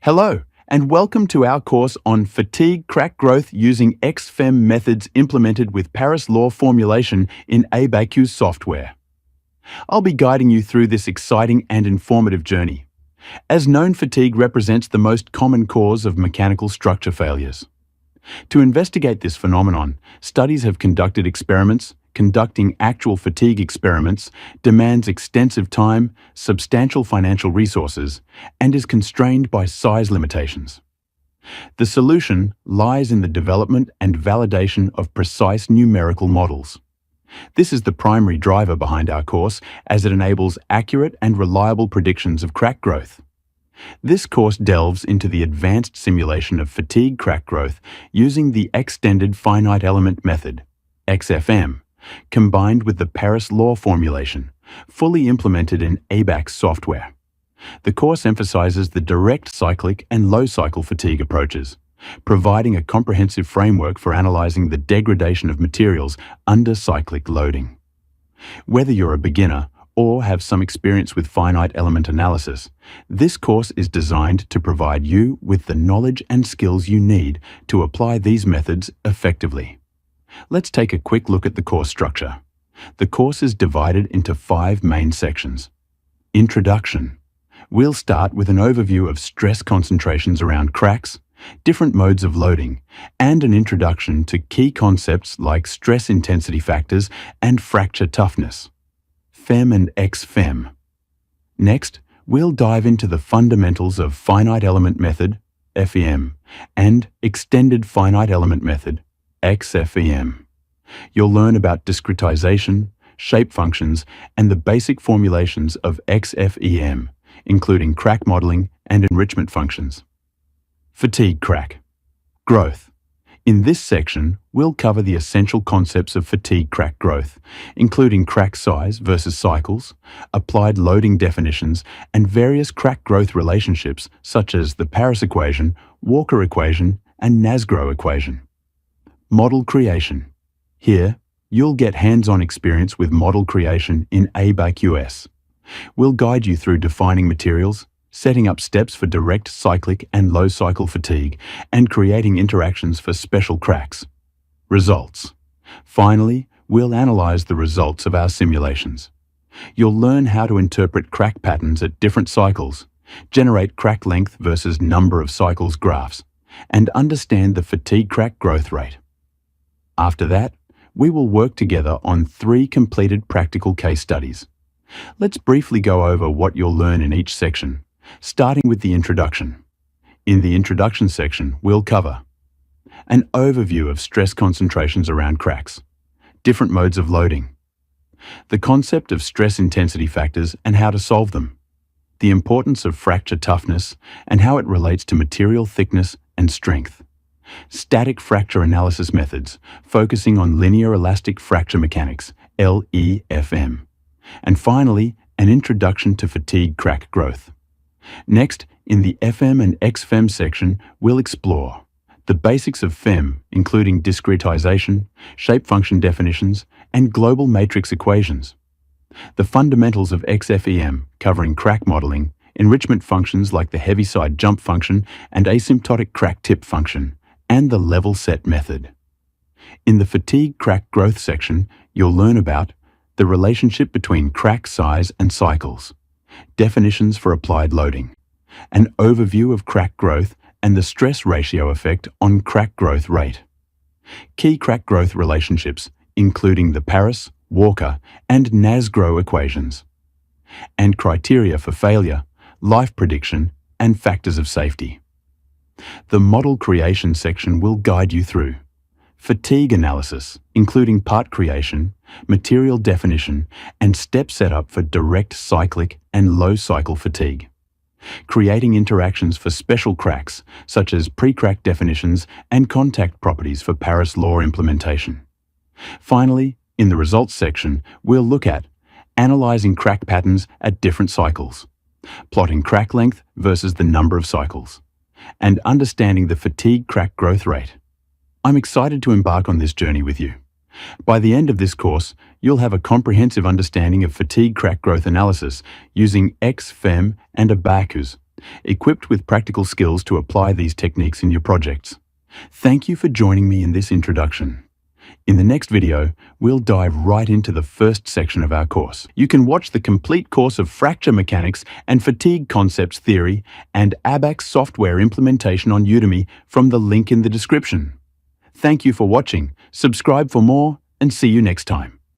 Hello, and welcome to our course on fatigue crack growth using XFEM methods implemented with Paris law formulation in ABAQUS software. I'll be guiding you through this exciting and informative journey. As known, fatigue represents the most common cause of mechanical structure failures. To investigate this phenomenon, studies have conducted experiments. Conducting actual fatigue experiments demands extensive time, substantial financial resources, and is constrained by size limitations. The solution lies in the development and validation of precise numerical models. This is the primary driver behind our course, as it enables accurate and reliable predictions of crack growth. This course delves into the advanced simulation of fatigue crack growth using the extended finite element method, XFM, combined with the Paris law formulation, fully implemented in ABAQUS software. The course emphasizes the direct cyclic and low cycle fatigue approaches, providing a comprehensive framework for analyzing the degradation of materials under cyclic loading. Whether you're a beginner or have some experience with finite element analysis, this course is designed to provide you with the knowledge and skills you need to apply these methods effectively. Let's take a quick look at the course structure. The course is divided into 5 main sections. Introduction. We'll start with an overview of stress concentrations around cracks, different modes of loading, and an introduction to key concepts like stress intensity factors and fracture toughness. FEM and XFEM. Next, we'll dive into the fundamentals of finite element method, FEM, and extended finite element method, XFEM. You'll learn about discretization, shape functions, and the basic formulations of XFEM, including crack modeling and enrichment functions. Fatigue crack growth. In this section, we'll cover the essential concepts of fatigue crack growth, including crack size versus cycles, applied loading definitions, and various crack growth relationships such as the Paris equation, Walker equation, and Nasgrove equation. Model creation. Here, you'll get hands-on experience with model creation in ABAQUS. We'll guide you through defining materials, setting up steps for direct cyclic and low cycle fatigue, and creating interactions for special cracks. Results. Finally, we'll analyze the results of our simulations. You'll learn how to interpret crack patterns at different cycles, generate crack length versus number of cycles graphs, and understand the fatigue crack growth rate. After that, we will work together on 3 completed practical case studies. Let's briefly go over what you'll learn in each section, starting with the introduction. In the introduction section, we'll cover an overview of stress concentrations around cracks, different modes of loading, the concept of stress intensity factors and how to solve them, the importance of fracture toughness and how it relates to material thickness and strength, static fracture analysis methods, focusing on linear elastic fracture mechanics, LEFM. And finally, an introduction to fatigue crack growth. Next, in the FM and XFEM section, we'll explore the basics of FEM, including discretization, shape function definitions, and global matrix equations. The fundamentals of XFEM, covering crack modeling, enrichment functions like the Heaviside jump function and asymptotic crack tip function, and the level set method. In the fatigue crack growth section, you'll learn about the relationship between crack size and cycles, definitions for applied loading, an overview of crack growth and the stress ratio effect on crack growth rate, key crack growth relationships, including the Paris, Walker, and Nasgrove equations, and criteria for failure, life prediction, and factors of safety. The model creation section will guide you through fatigue analysis, including part creation, material definition, and step setup for direct cyclic and low cycle fatigue, creating interactions for special cracks, such as pre-crack definitions and contact properties for Paris law implementation. Finally, in the results section, we'll look at analyzing crack patterns at different cycles, plotting crack length versus the number of cycles, and understanding the fatigue crack growth rate. I'm excited to embark on this journey with you. By the end of this course, you'll have a comprehensive understanding of fatigue crack growth analysis using XFEM and ABAQUS equipped with practical skills to apply these techniques in your projects. Thank you for joining me in this introduction. In the next video, we'll dive right into the first section of our course. You can watch the complete course of fracture mechanics and fatigue concepts theory and ABAQUS software implementation on Udemy from the link in the description. Thank you for watching, subscribe for more, and see you next time.